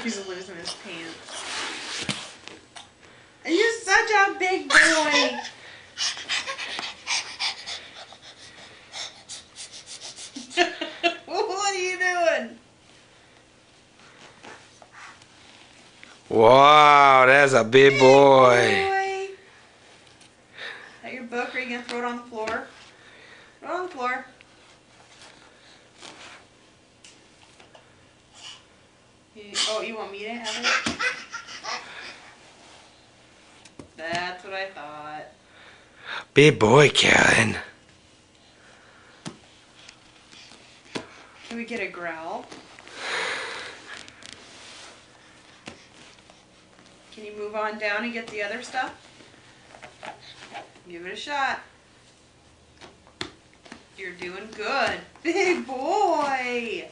He's losing his pants. You're such a big boy. What are you doing? Wow, that's a big boy. Is that your book, or are you going to throw it on the floor? Throw it on the floor. Oh, you want me to have it? That's what I thought. Big boy, Kellen. Can we get a growl? Can you move on down and get the other stuff? Give it a shot. You're doing good. Big boy!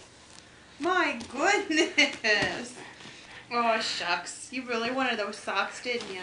My goodness! Oh, shucks. You really wanted those socks, didn't you?